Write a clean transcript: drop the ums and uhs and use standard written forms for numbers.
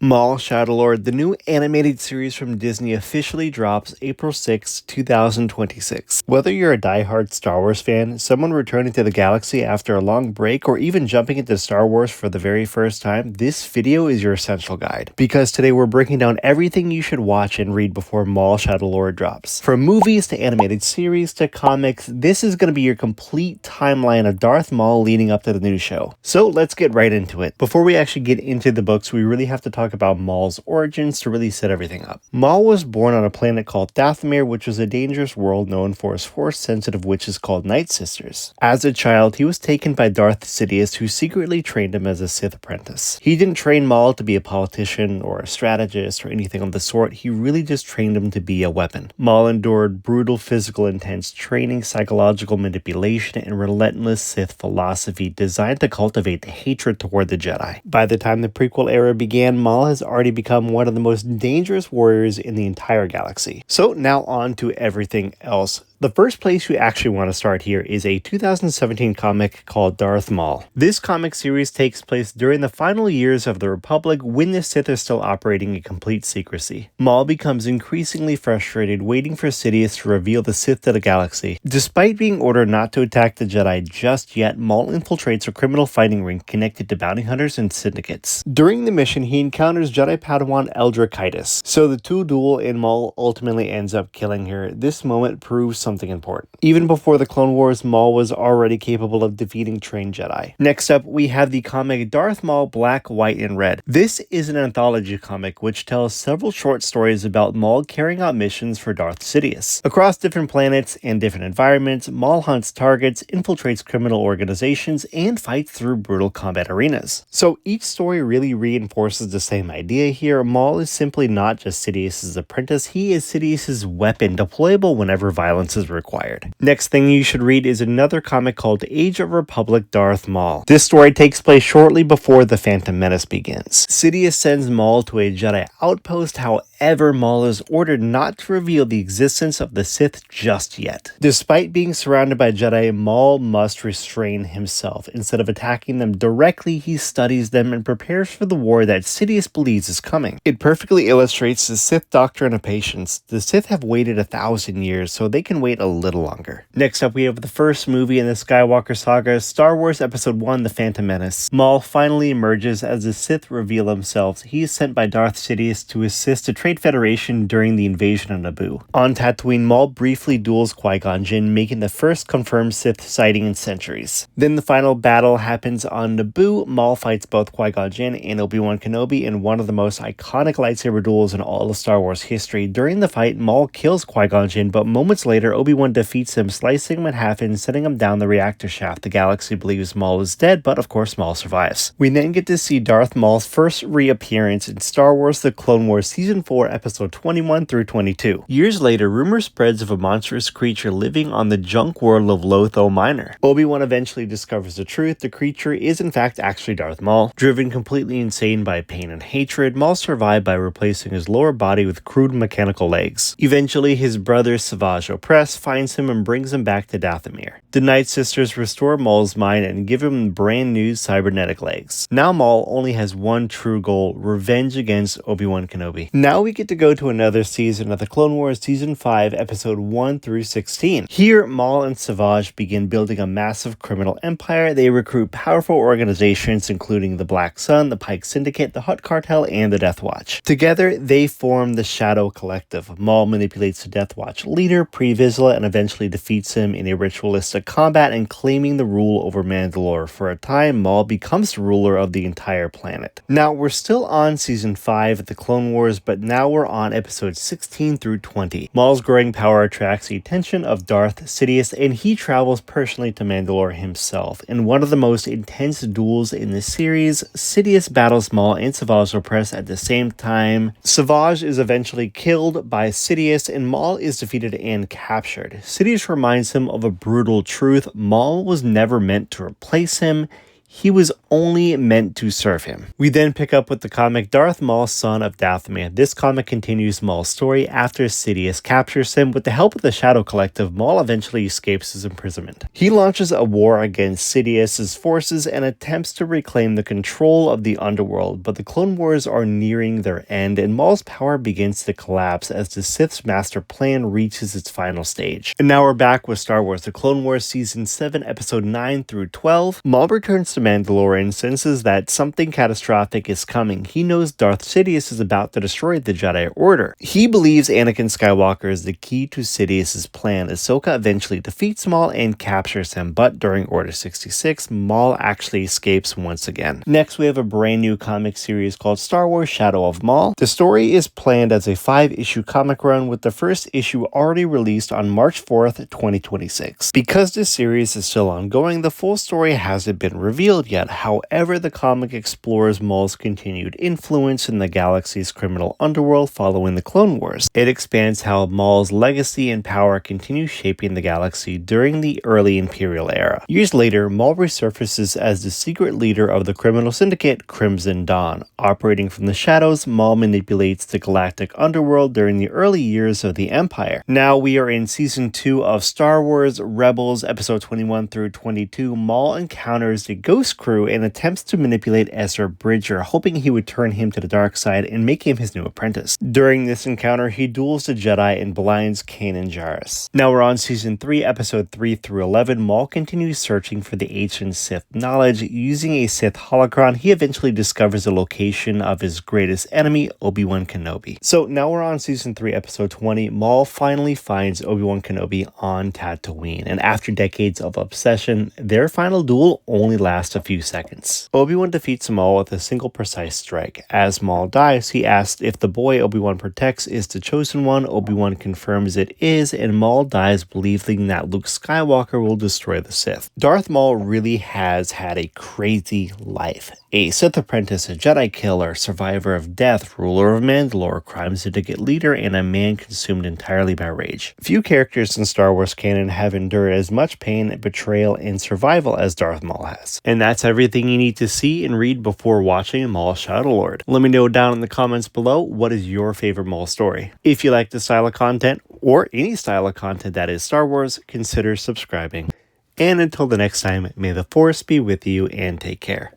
Maul Shadow Lord, the new animated series from Disney, officially drops April 6, 2026. Whether you're a diehard Star Wars fan, someone returning to the galaxy after a long break, or even jumping into Star Wars for the very first time, this video is your essential guide. Because today we're breaking down everything you should watch and read before Maul Shadow Lord drops. From movies to animated series to comics, this is going to be your complete timeline of Darth Maul leading up to the new show. So let's get right into it. Before we actually get into the books, we really have to talk about Maul's origins to really set everything up. Maul was born on a planet called Dathomir, which was a dangerous world known for its force-sensitive witches called Night Sisters. As a child, he was taken by Darth Sidious, who secretly trained him as a Sith apprentice. He didn't train Maul to be a politician or a strategist or anything of the sort, he really just trained him to be a weapon. Maul endured brutal physical intense training, psychological manipulation, and relentless Sith philosophy designed to cultivate the hatred toward the Jedi. By the time the prequel era began, Maul has already become one of the most dangerous warriors in the entire galaxy. So now on to everything else. The first place you actually want to start here is a 2017 comic called Darth Maul. This comic series takes place during the final years of the Republic when the Sith are still operating in complete secrecy. Maul becomes increasingly frustrated waiting for Sidious to reveal the Sith to the galaxy. Despite being ordered not to attack the Jedi just yet, Maul infiltrates a criminal fighting ring connected to bounty hunters and syndicates. During the mission, he encounters Jedi Padawan Eldrichitis, so the two duel and Maul ultimately ends up killing her. This moment proves something important. Even before the Clone Wars, Maul was already capable of defeating trained Jedi. Next up, we have the comic Darth Maul Black, White, and Red. This is an anthology comic which tells several short stories about Maul carrying out missions for Darth Sidious. Across different planets and different environments, Maul hunts targets, infiltrates criminal organizations, and fights through brutal combat arenas. So each story really reinforces the same idea here. Maul is simply not just Sidious's apprentice, he is Sidious's weapon, deployable whenever violence is required. Next thing you should read is another comic called Age of Republic Darth Maul. This story takes place shortly before the Phantom Menace begins. Sidious sends Maul to a Jedi outpost, however Maul is ordered not to reveal the existence of the Sith just yet. Despite being surrounded by Jedi, Maul must restrain himself. Instead of attacking them directly, he studies them and prepares for the war that Sidious believes is coming. It perfectly illustrates the Sith doctrine of patience. The Sith have waited 1,000 years, so they can wait a little longer. Next up, we have the first movie in the Skywalker saga, Star Wars Episode 1, The Phantom Menace. Maul finally emerges as the Sith reveal themselves. He is sent by Darth Sidious to assist the Trade Federation during the invasion of Naboo. On Tatooine, Maul briefly duels Qui-Gon Jinn, making the first confirmed Sith sighting in centuries. Then the final battle happens on Naboo. Maul fights both Qui-Gon Jinn and Obi-Wan Kenobi in one of the most iconic lightsaber duels in all of Star Wars history. During the fight, Maul kills Qui-Gon Jinn, but moments later, Obi-Wan defeats him, slicing him in half and sending him down the reactor shaft. The galaxy believes Maul is dead, but of course Maul survives. We then get to see Darth Maul's first reappearance in Star Wars The Clone Wars Season 4, Episode 21 through 22. Years later, rumor spreads of a monstrous creature living on the junk world of Lotho Minor. Obi-Wan eventually discovers the truth. The creature is in fact actually Darth Maul. Driven completely insane by pain and hatred, Maul survived by replacing his lower body with crude mechanical legs. Eventually, his brother Savage Opress finds him and brings him back to Dathomir. The Night Sisters restore Maul's mind and give him brand new cybernetic legs. Now Maul only has one true goal: revenge against Obi-Wan Kenobi. Now we get to go to another season of the Clone Wars Season 5, Episode 1 through 16. Here, Maul and Savage begin building a massive criminal empire. They recruit powerful organizations including the Black Sun, the Pike Syndicate, the Hutt Cartel, and the Death Watch. Together, they form the Shadow Collective. Maul manipulates the Death Watch leader, Pre Vizsla, and eventually defeats him in a ritualistic combat and claiming the rule over Mandalore. For a time, Maul becomes the ruler of the entire planet. Now, we're still on Season 5 of the Clone Wars, but now we're on Episodes 16 through 20. Maul's growing power attracts the attention of Darth Sidious, and he travels personally to Mandalore himself. In one of the most intense duels in the series, Sidious battles Maul and Savage Opress at the same time. Savage is eventually killed by Sidious, and Maul is defeated and captured. Sidious reminds him of a brutal truth: Maul was never meant to replace him. he was only meant to serve him. We then pick up with the comic Darth Maul, Son of Dathomir. This comic continues Maul's story after Sidious captures him. With the help of the Shadow Collective, Maul eventually escapes his imprisonment. He launches a war against Sidious's forces and attempts to reclaim the control of the underworld, but the Clone Wars are nearing their end and Maul's power begins to collapse as the Sith's master plan reaches its final stage. And now we're back with Star Wars: The Clone Wars Season 7, Episode 9 through 12. Maul returns to Mandalore and senses that something catastrophic is coming. He knows Darth Sidious is about to destroy the Jedi Order. He believes Anakin Skywalker is the key to Sidious's plan. Ahsoka eventually defeats Maul and captures him, but during Order 66, Maul actually escapes once again. Next, we have a brand new comic series called Star Wars Shadow of Maul. The story is planned as a 5-issue comic run, with the first issue already released on March 4th, 2026. Because this series is still ongoing, the full story hasn't been revealed yet. However, the comic explores Maul's continued influence in the galaxy's criminal underworld following the Clone Wars. It expands how Maul's legacy and power continue shaping the galaxy during the early Imperial era. Years later, Maul resurfaces as the secret leader of the criminal syndicate Crimson Dawn. Operating from the shadows, Maul manipulates the galactic underworld during the early years of the Empire. Now we are in Season 2 of Star Wars Rebels, Episode 21 through 22. Maul encounters the Ghost Crew and attempts to manipulate Ezra Bridger, hoping he would turn him to the dark side and make him his new apprentice. During this encounter, he duels the Jedi and blinds Kanan Jarrus. Now we're on Season 3, Episode 3 through 11. Maul continues searching for the ancient Sith knowledge. Using a Sith holocron, he eventually discovers the location of his greatest enemy, Obi-Wan Kenobi. So now we're on Season 3, Episode 20. Maul finally finds Obi-Wan Kenobi on Tatooine, and after decades of obsession, their final duel only lasts a few seconds. Obi-Wan defeats Maul with a single precise strike. As Maul dies, he asks if the boy Obi-Wan protects is the chosen one. Obi-Wan confirms it is, and Maul dies believing that Luke Skywalker will destroy the Sith. Darth Maul really has had a crazy life. A Sith apprentice, a Jedi killer, survivor of death, ruler of Mandalore, crime syndicate leader, and a man consumed entirely by rage. Few characters in Star Wars canon have endured as much pain, betrayal, and survival as Darth Maul has. And that's everything you need to see and read before watching Maul Shadow Lord. Let me know down in the comments below, what is your favorite Maul story? If you like this style of content, or any style of content that is Star Wars, consider subscribing. And until the next time, may the Force be with you and take care.